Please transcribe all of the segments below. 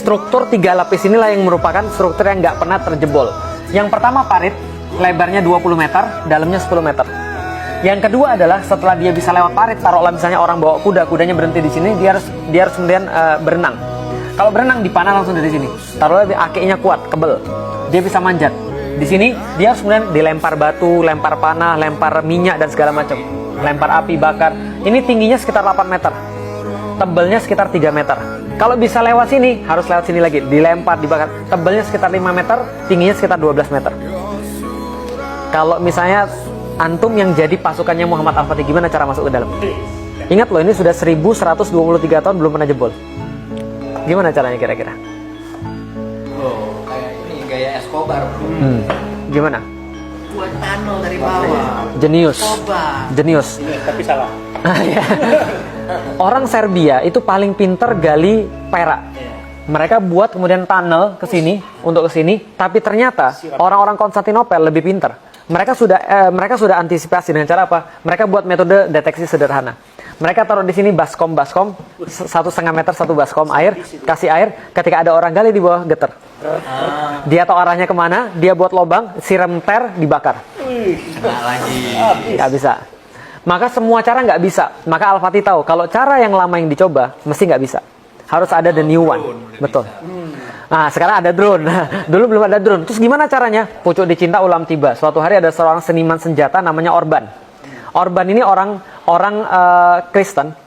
struktur 3 lapis inilah yang merupakan struktur yang nggak pernah terjebol. Yang pertama parit, lebarnya 20 meter, dalamnya 10 meter. Yang kedua adalah setelah dia bisa lewat parit, taruhlah misalnya orang bawa kuda, kudanya berhenti di sini, dia harus kemudian berenang. Kalau berenang dipanah langsung dari sini. Taruhlah akinya kuat, kebel, dia bisa manjat. Di sini dia harus kemudian dilempar batu, lempar panah, lempar minyak dan segala macam, lempar api bakar. Ini tingginya sekitar 8 meter, tebelnya sekitar 3 meter. Kalau bisa lewat sini, harus lewat sini lagi, dilempar, dibakar. Tebelnya sekitar 5 meter, tingginya sekitar 12 meter. Kalau misalnya antum yang jadi pasukannya Muhammad Al-Fatih, gimana cara masuk ke dalam? Ingat loh, ini sudah 1123 tahun belum pernah jebol. Gimana caranya kira-kira? Oh, kayak ini gaya Escobar. Gimana? Buat tunnel dari bawah. Jenius. Jenius. Tapi salah. Orang Serbia itu paling pinter gali perak. Mereka buat kemudian tunnel ke sini untuk ke sini, tapi ternyata orang-orang Konstantinopel lebih pinter. Mereka sudah antisipasi dengan cara apa? Mereka buat metode deteksi sederhana. Mereka taruh di sini baskom 1,5 meter satu baskom air, kasih air. Ketika ada orang gali di bawah, geter. Dia tahu arahnya kemana, dia buat lubang, siram ter, dibakar. Nah, lagi. Nggak bisa. Maka semua cara nggak bisa. Maka Al-Fatih tahu kalau cara yang lama yang dicoba mesti nggak bisa. Harus ada the new one. Betul. Nah, sekarang ada drone. Dulu belum ada drone. Terus gimana caranya? Pucuk dicinta ulam tiba. Suatu hari ada seorang seniman senjata namanya Orban. Orban ini orang Kristen.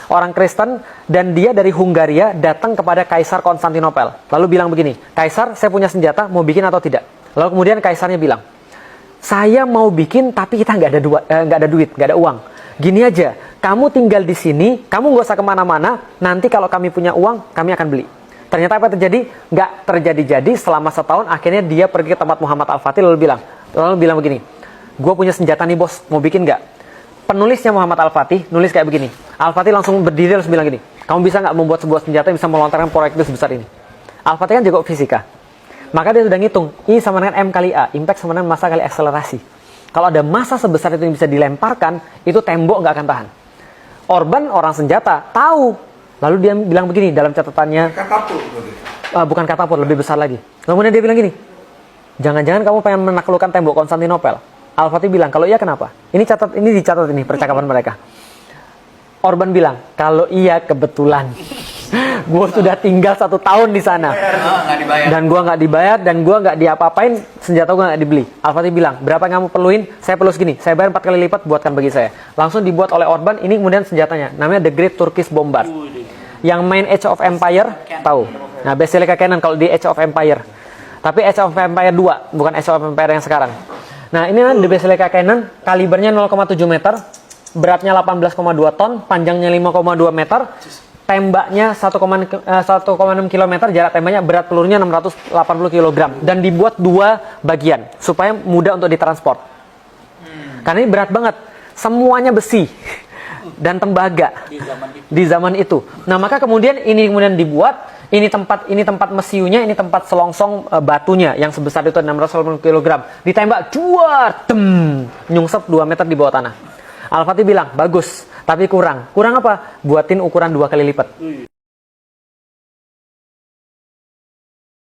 Orang Kristen, dan dia dari Hungaria datang kepada Kaisar Konstantinopel. Lalu bilang begini, "Kaisar, saya punya senjata, mau bikin atau tidak?" Lalu kemudian kaisarnya bilang, "Saya mau bikin, tapi kita nggak ada duit, nggak ada uang. Gini aja, kamu tinggal di sini, kamu nggak usah kemana-mana. Nanti kalau kami punya uang, kami akan beli." Ternyata apa terjadi? Nggak terjadi-jadi. Selama setahun, akhirnya dia pergi ke tempat Muhammad Al-Fatih lalu bilang begini, "Gue punya senjata nih bos, mau bikin nggak?" Penulisnya Muhammad Al-Fatih nulis kayak begini. Al-Fatih langsung berdiri terus bilang gini, "Kamu bisa nggak membuat sebuah senjata yang bisa melontarkan proyektil sebesar ini?" Al-Fatih kan jago fisika. Maka dia sudah ngitung, I sama dengan M kali A, impact sama dengan massa kali akselerasi. Kalau ada massa sebesar itu yang bisa dilemparkan, itu tembok nggak akan tahan. Orban orang senjata, tahu. Lalu dia bilang begini dalam catatannya, Katapult. bukan katapult, lebih besar lagi. Kemudian dia bilang gini, "Jangan-jangan kamu pengen menaklukkan tembok Konstantinopel?" Al-Fatih bilang, "Kalau iya kenapa?" Ini dicatat ini percakapan mereka. Orban bilang, "Kalau iya kebetulan. Gue sudah tinggal 1 tahun di sana. Nggak dibayar. Dan gue nggak dibayar, dan gue nggak diapa-apain, senjata gue nggak dibeli." Al-Fatih bilang, "Berapa yang kamu perluin?" "Saya perlu segini, saya bayar 4 kali lipat, buatkan bagi saya." Langsung dibuat oleh Orban. Ini kemudian senjatanya, namanya The Great Turkish Bombard. Yang main Age of Empire, tahu. Nah, Basilica Cannon kalau di Age of Empire. Tapi Age of Empire 2, bukan Age of Empire yang sekarang. Nah, ini The Basilica Cannon, kalibernya 0,7 meter, beratnya 18,2 ton, panjangnya 5,2 meter, tembaknya 1,6 km, jarak tembaknya, berat pelurunya 680 kg, dan dibuat 2 bagian supaya mudah untuk ditransport. Karena ini berat banget, semuanya besi dan tembaga di zaman itu. Nah, maka kemudian ini dibuat. Ini tempat mesiunya, ini tempat selongsong batunya yang sebesar itu 680 kg. Ditembak, juar, nyungsep 2 meter di bawah tanah. Al-Fatih bilang, "Bagus, tapi kurang. Kurang apa? Buatin ukuran 2 kali lipat."